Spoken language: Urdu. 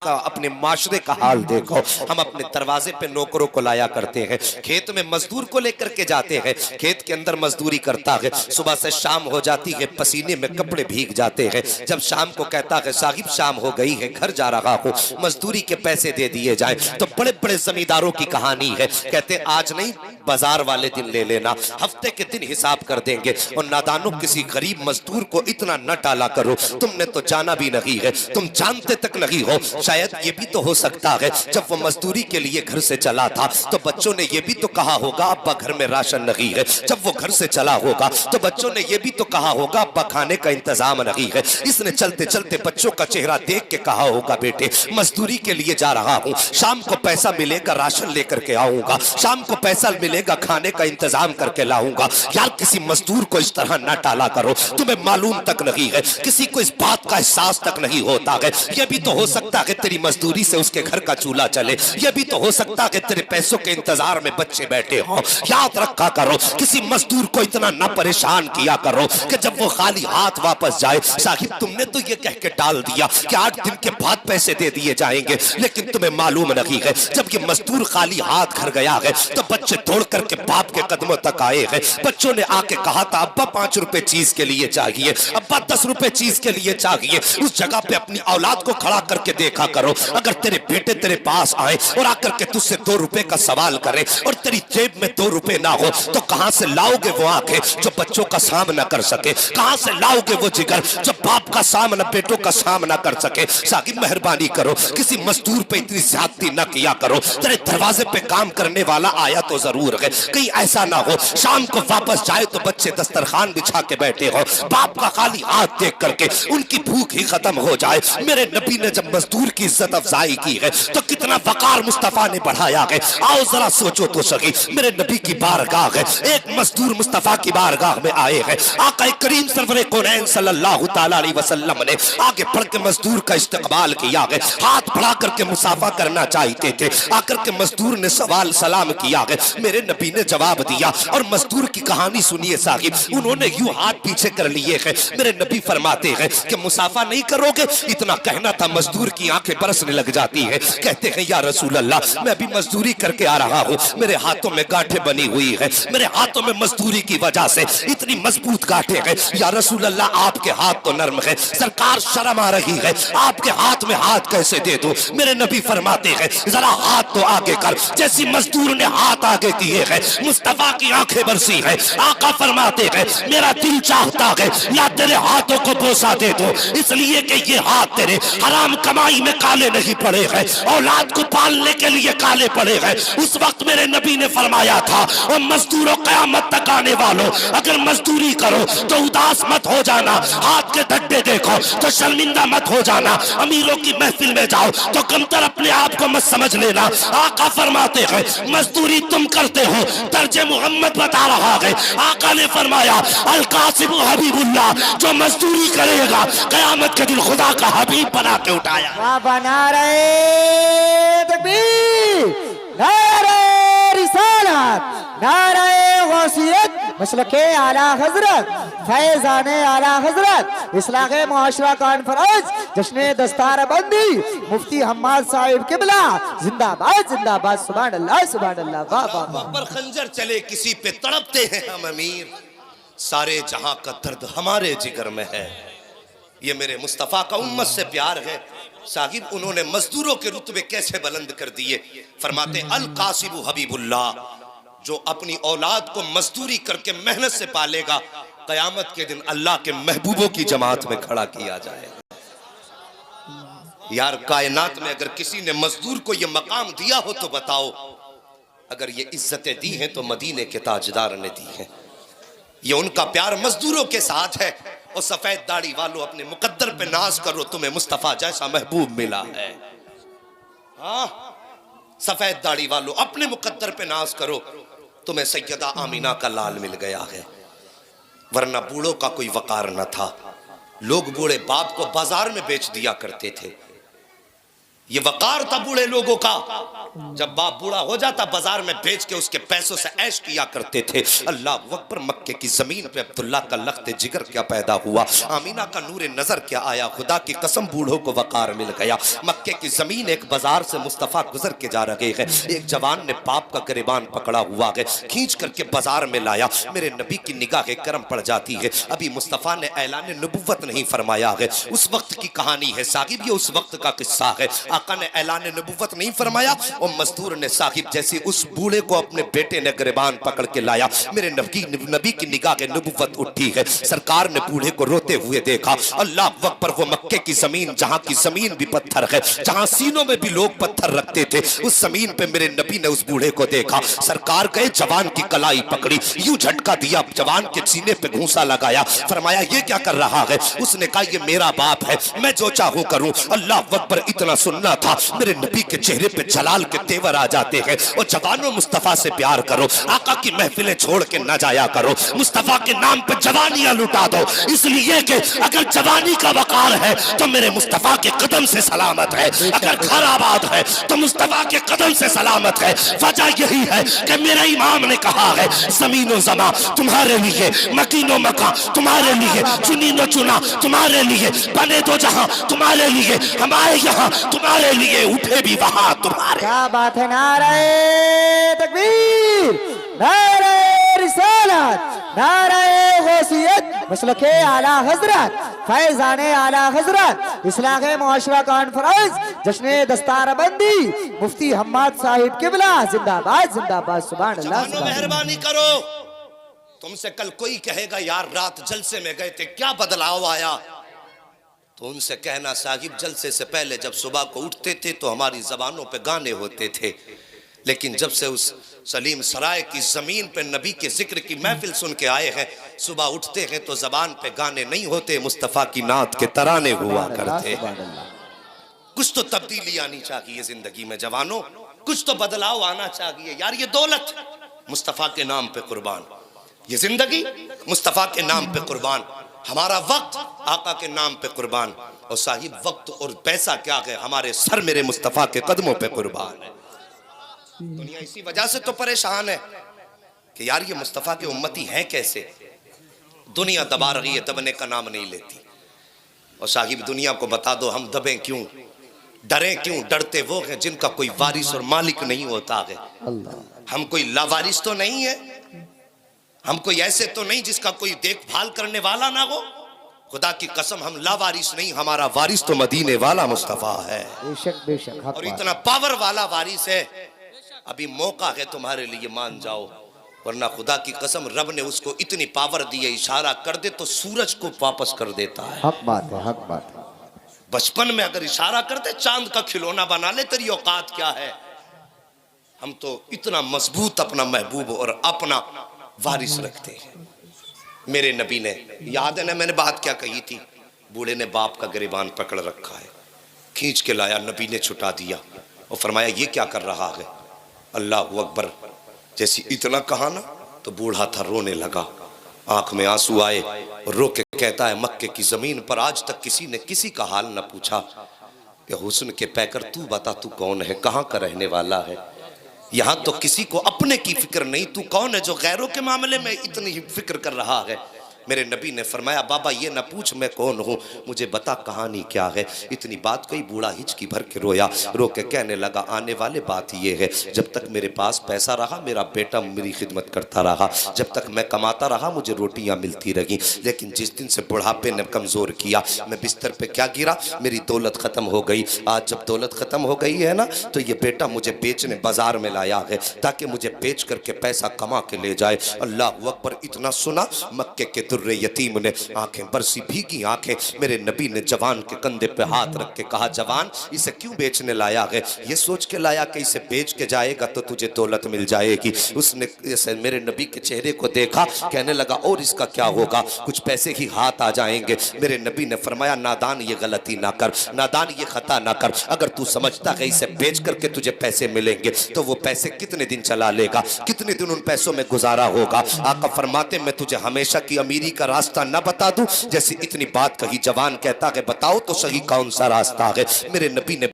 اپنے معاشرے کا حال دیکھو. ہم اپنے دروازے پہ نوکروں کو لایا کرتے ہیں, کھیت میں مزدور کو لے کر کے جاتے ہیں, کھیت کے اندر مزدوری کرتا ہے, صبح سے شام ہو جاتی ہے, پسینے میں کپڑے بھیگ جاتے ہیں. جب شام کو کہتا ہے صاحب شام ہو گئی ہے, گھر جا رہا ہوں, مزدوری کے پیسے دے دیے جائیں, تو بڑے بڑے زمینداروں کی کہانی ہے, کہتے آج نہیں بازار والے دن لے لینا, ہفتے کے دن حساب کر دیں گے. اور نادانوں کسی غریب مزدور کو اتنا نہ ٹالا کرو, تم نے تو جانا بھی نہیں ہے, تم جانتے تک نہیں ہو. شاید یہ بھی تو ہو سکتا ہے جب وہ مزدوری کے لیے گھر سے چلا تھا تو بچوں نے یہ بھی تو کہا ہوگا ابا گھر میں راشن نہیں ہے. جب وہ گھر سے چلا ہوگا تو بچوں نے یہ بھی تو کہا ہوگا ابا کھانے کا انتظام نہیں ہے. اس نے چلتے چلتے بچوں کا چہرہ دیکھ کے کہا ہوگا بیٹے مزدوری کے لیے جا رہا ہوں, شام کو پیسہ ملے گا راشن لے کر کے آؤں گا, شام کو پیسہ ملے گا کھانے کا انتظام کر کے لاؤں گا. یار کسی مزدور کو اس طرح نہ ٹالا کرو, تمہیں معلوم تک نہیں ہے, کسی کو اس بات کا احساس تک نہیں ہوتا ہے. یہ بھی تو ہو سکتا ہے تیری مزدوری سے اس کے گھر کا چولہا چلے, یہ بھی تو ہو سکتا ہے تیرے پیسوں کے انتظار میں بچے بیٹھے ہوں. یاد رکھا کرو کسی مزدور کو اتنا نہ پریشان کیا کرو کہ جب وہ خالی ہاتھ واپس جائے صاحب تم نے تو یہ کہہ کے ڈال دیا کہ 8 دن کے بعد پیسے دے دیے جائیں گے, لیکن تمہیں معلوم نہیں ہے جب یہ مزدور خالی ہاتھ گھر گیا ہے تو بچے دوڑ کر کے باپ کے قدموں تک آئے ہیں. بچوں نے آ کے کہا تھا ابا 5 روپے چیز کے لیے چاہیے, ابا 10 روپے چیز کے لیے چاہیے. اس جگہ پہ اپنی اولاد کو کھڑا کر کے دیکھا کرو, اگر تیرے بیٹے تیرے پاس آئے اور آ کر کے تجھ سے 2 روپے کا سوال کرے اور تیری جیب میں 2 روپے نہ ہو تو کہاں سے لاؤ گے وہ آنکھیں جو بچوں کا سامنا کر سکے, کہاں سے لاؤ گے وہ جگر جو باپ کا سامنا بیٹوں کا سامنا کر سکے. ساقب مہربانی کرو کسی مزدور پہ اتنی زیادتی نہ کیا کرو. تیرے دروازے پہ کام کرنے والا آیا تو ضرور ہے, کہیں ایسا نہ ہو شام کو واپس جائے تو بچے دسترخوان بچھا کے بیٹھے ہو, باپ کا خالی ہاتھ دیکھ کر کے ان کی بھوک ہی ختم ہو جائے. میرے نبی نے جب مزدور کی عزت افزائی کی ہے تو کتنا وقار مصطفیٰ نے بڑھایا ہے. آؤ ذرا سوچو تو صحیح, میرے نبی کی بارگاہ ہے, ایک مزدور مصطفیٰ کی بارگاہ میں آئے ہیں, آقا کریم سرور کونین صلی اللہ تعالی علیہ وسلم نے آگے بڑھ کے مزدور کا استقبال کیا ہے, ہاتھ بڑھا کر کے مصافحہ کرنا چاہتے تھے. آ کر کے مزدور نے سوال سلام کیا ہے, میرے نبی نے جواب دیا اور مزدور کی کہانی سنیے صاحب, انہوں نے یوں ہاتھ پیچھے کر لیے ہیں. میرے نبی فرماتے ہیں کہ مصافحہ نہیں کرو گے, اتنا کہنا تھا مزدور کی آنکھیں برسنے لگ جاتی ہے. کہتے ہیں یا رسول اللہ میں ابھی مزدوری کر کے آ رہا ہوں, میرے ہاتھوں میں گاٹھیں بنی ہوئی ہے, میرے ہاتھوں میں مزدوری کی وجہ سے اتنی مضبوط گاٹھیں ہیں. یا رسول اللہ آپ کے ہاتھ تو نرم ہے, سرکار شرم آ رہی ہے, آپ کے ہاتھ میں ہاتھ کیسے دے دوں. میرے نبی فرماتے ہیں ذرا ہاتھ تو آگے کر. جیسی مزدور نے ہاتھ آگے کیے ہیں مصطفیٰ کی آنکھیں برسی ہیں. آقا فرماتے ہیں میرا دل چاہتا ہے یا تیرے ہاتھوں کو بوسہ دے دو, اس لیے کہ یہ ہاتھ تیرے حرام کمائی میں کالے نہیں پڑے ہیں, اولاد کو پالنے کے لیے کالے پڑے ہیں. اس وقت میرے نبی نے فرمایا تھا اور مزدوروں قیامت تک آنے والوں اگر مزدوری کرو تو اداس مت ہو جانا, ہاتھ کے دھڈے دیکھو تو شرمندہ مت ہو جانا, امیروں کی محفل میں جاؤ تو کمتر اپنے آپ کو مت سمجھ لینا. آقا فرماتے ہیں مزدوری تم کرتے ہو, درج محمد بتا رہا ہے. آقا نے فرمایا القاسم حبیب اللہ, جو مزدوری کرے گا قیامت کے دن خدا کا حبیب بنا کے اٹھایا. بنا رہے تکبیر, نعرہ رسالت, نعرہ غوثیت, مسلک اعلی حضرت, فیضان اعلی حضرت, اصلاح معاشرہ کانفرنس, جشن دستار بندی, مفتی حماد صاحب قبلہ زندہ باد زندہ باد. سبحان اللہ سبحان اللہ, واہ واہ واہ. پر خنجر چلے کسی پہ تڑپتے ہیں ہم امیر, سارے جہاں کا درد ہمارے جگر میں ہے. یہ میرے مصطفیٰ کا امت سے پیار ہے. صاحب انہوں نے مزدوروں کے رتبے کیسے بلند کر دیے. فرماتے القاسم حبیب اللہ, جو اپنی اولاد کو مزدوری کر کے محنت سے پالے گا قیامت کے دن اللہ کے محبوبوں کی جماعت میں کھڑا کیا جائے. یار کائنات میں اگر کسی نے مزدور کو یہ مقام دیا ہو تو بتاؤ, اگر یہ عزتیں دی ہیں تو مدینے کے تاجدار نے دی ہیں. یہ ان کا پیار مزدوروں کے ساتھ ہے. اور سفید داڑھی والوں اپنے مقدر پہ ناز کرو, تمہیں مصطفیٰ جیسا محبوب ملا ہے. ہاں سفید داڑھی والوں اپنے مقدر پہ ناز کرو, تمہیں سیدہ آمینہ کا لال مل گیا ہے. ورنہ بوڑھوں کا کوئی وقار نہ تھا, لوگ بوڑھے باپ کو بازار میں بیچ دیا کرتے تھے. یہ وقار تھا بوڑھے لوگوں کا, جب باپ بوڑھا ہو جاتا بازار میں بیچ کے اس کے پیسوں سے عیش کیا کرتے تھے. اللہ اکبر. مکے کی زمین پہ عبداللہ کا لخت جگر کیا پیدا ہوا، آمینہ کا نور نظر کیا آیا، خدا کی قسم بوڑھوں کو وقار مل گیا۔ مکے کی زمین ایک بازار سے مصطفیٰ گزر کے جا رہے ہیں، ایک جوان نے باپ کا گریبان پکڑا ہوا ہے، کھینچ کر کے بازار میں لایا۔ میرے نبی کی نگاہ کرم پڑ جاتی ہے، ابھی مصطفیٰ نے اعلان نبوت نہیں فرمایا ہے، اس وقت کی کہانی ہے صاحب، یہ اس وقت کا قصہ ہے۔ آقا نے اعلان نبوت نہیں فرمایا، اور مزدور نے صاحب جیسے اس بوڑھے کو اپنے بیٹے نے گریبان پکڑ کے لایا، میرے نبی کی نگاہ نبوت اٹھی ہے۔ سرکار نے بوڑھے کو روتے ہوئے دیکھا، اللہ اکبر، وہ مکے کی زمین جہاں کی زمین بھی پتھر ہے، جہاں سینوں میں بھی لوگ پتھر رکھتے تھے، اس زمین پہ میرے نبی نے اس بوڑھے کو دیکھا۔ سرکار گئے، جوان کی کلائی پکڑی، یوں جھٹکا دیا، جوان کے سینے پہ گھونسا لگایا، فرمایا یہ کیا کر رہا ہے؟ اس نے کہا یہ میرا باپ ہے، میں جو چاہوں کروں۔ اللہ اکبر، اتنا سننا تھا، میرے نبی کے چہرے پہ جلال کے تیور آ جاتے ہیں۔ اور جوانوں مصطفیٰ سے پیار کرو، آقا کی محفلیں چھوڑ کے نہ جایا کرو، مصطفیٰ کے نام پہ جوانیاں لٹا دو، اس لیے کہ اگر جوانی کا وقار ہے تو میرے مصطفیٰ کے قدم سے سلامت ہے، اگر گھر آباد ہے تو مصطفیٰ کے قدم سے سلامت ہے۔ وجہ یہی ہے کہ میرا امام نے کہا ہے زمین و زمان تمہارے لیے، مکین و مکان تمہارے لیے، چنین و چنا تمہارے لیے، بنے دو جہاں تمہارے لیے، ہمارے یہاں تمہارے لیے، اٹھے بھی وہاں تمہارے۔ کیا بات ہے، نعرہ تکبیر، نعرہ رسالت، نعرہ غوثیت، مسلک اعلیٰ حضرت، فیضان اعلیٰ حضرت، اصلاح معاشرہ کانفرنس، جشن دستار بندی، مفتی حماد صاحب قبلہ، زندہ باد زندہ باد، سبحان اللہ جوانوں سبحان اللہ۔ مہربانی کرو، تم سے کل کوئی کہے گا یار رات جلسے میں گئے تھے کیا بدلاؤ آیا، تو ان سے کہنا صاحب جلسے سے پہلے جب صبح کو اٹھتے تھے تو ہماری زبانوں پہ گانے ہوتے تھے، لیکن جب سے اس سلیم سرائے کی زمین پہ نبی کے ذکر کی محفل سن کے آئے ہیں، صبح اٹھتے ہیں تو زبان پہ گانے نہیں ہوتے، مصطفیٰ کی نعت کے ترانے ہوا کرتے ہیں۔ کچھ تو تبدیلی آنی چاہیے زندگی میں جوانوں، کچھ تو بدلاؤ آنا چاہیے یار، یہ دولت مصطفیٰ کے نام پہ قربان، یہ زندگی مصطفیٰ کے نام پہ قربان، ہمارا وقت آقا کے نام پہ قربان، اور صاحب وقت اور پیسہ کیا ہے، ہمارے سر میرے مصطفیٰ کے قدموں پہ قربان ہے۔ دنیا اسی وجہ سے تو پریشان ہے کہ یار یہ مصطفیٰ کے امتی ہیں کیسے، دنیا دبا رہی ہے، دبنے کا نام نہیں لیتی، اور صاحب دنیا کو بتا دو ہم دبیں کیوں، ڈریں کیوں، ڈرتے وہ ہیں جن کا کوئی وارث اور مالک نہیں ہوتا ہے۔ ہم کوئی لاوارث تو نہیں ہے، ہم کوئی ایسے تو نہیں جس کا کوئی دیکھ بھال کرنے والا نہ ہو، خدا کی قسم ہم لاوارث نہیں، ہمارا وارث تو مدینے والا مصطفیٰ ہے، بے شک بے شک، حق اور بات۔ اتنا پاور والا وارث ہے۔ ابھی موقع ہے تمہارے لیے، مان جاؤ، ورنہ خدا کی قسم رب نے اس کو اتنی پاور دی ہے، اشارہ کر دے تو سورج کو واپس کر دیتا ہے۔ حق بات ہے، حق بات ہے۔ بچپن میں اگر اشارہ کرتے چاند کا کھلونا بنا لے، تیری اوقات کیا ہے؟ ہم تو اتنا مضبوط اپنا محبوب اور اپنا وارث رکھتے ہیں۔ میرے نبی نے، یاد ہے نا میں نے بات کیا کہی تھی، بوڑھے نے باپ کا گریبان پکڑ رکھا ہے، کھینچ کے لایا، نبی نے چھٹا دیا اور فرمایا یہ کیا کر رہا ہے؟ اللہ اکبر، جیسی اتنا کہا نا تو بوڑھا تھا، رونے لگا، آنکھ میں آنسو آئے، اور رو کے کہتا ہے مکے کی زمین پر آج تک کسی نے کسی کا حال نہ پوچھا کہ حسن کے پیکر تو بتا تو کون ہے، کہاں کا رہنے والا ہے؟ یہاں تو کسی کو اپنے کی فکر نہیں، تو کون ہے جو غیروں کے معاملے میں اتنی فکر کر رہا ہے؟ میرے نبی نے فرمایا بابا یہ نہ پوچھ میں کون ہوں، مجھے بتا کہانی کیا ہے۔ اتنی بات کہی، بوڑھا ہچکی بھر کے رویا، رو کے کہنے لگا آنے والے بات یہ ہے، جب تک میرے پاس پیسہ رہا میرا بیٹا میری خدمت کرتا رہا، جب تک میں کماتا رہا مجھے روٹیاں ملتی رہی، لیکن جس دن سے بڑھاپے نے کمزور کیا، میں بستر پہ کیا گرا، میری دولت ختم ہو گئی۔ آج جب دولت ختم ہو گئی ہے نا تو یہ بیٹا مجھے بیچنے بازار میں لایا ہے تاکہ مجھے بیچ کر کے پیسہ کما کے لے جائے۔ اللہ اکبر، اتنا سنا مکے کے در یتیم نے آنکھیں برسی، بھیگی آنکھیں، میرے نبی نے جوان کے کندھے پہ ہاتھ رکھ کے کہا جوان اسے کیوں بیچنے لایا ہے؟ یہ سوچ کے لایا کہ اسے بیچ کے جائے گا تو تجھے دولت مل جائے گی۔ اس نے میرے نبی کے چہرے کو دیکھا، کہنے لگا اور اس کا کیا ہوگا، کچھ پیسے ہی ہاتھ آ جائیں گے۔ میرے نبی نے فرمایا نادان یہ غلطی نہ کر، نادان یہ خطا نہ کر، اگر تو سمجھتا ہے اسے بیچ کر کے تجھے پیسے ملیں گے تو وہ پیسے کتنے دن چلا لے گا، کتنے دن ان پیسوں میں گزارا ہوگا۔ آقا فرماتے میں تجھے ہمیشہ کی امیری کا راستہ نہ بتا دوں؟ جیسے اتنی بات کہی جوان کہتا ہے بتاؤ تو صحیح کون سا راستہ ہے؟ میرے نبی نے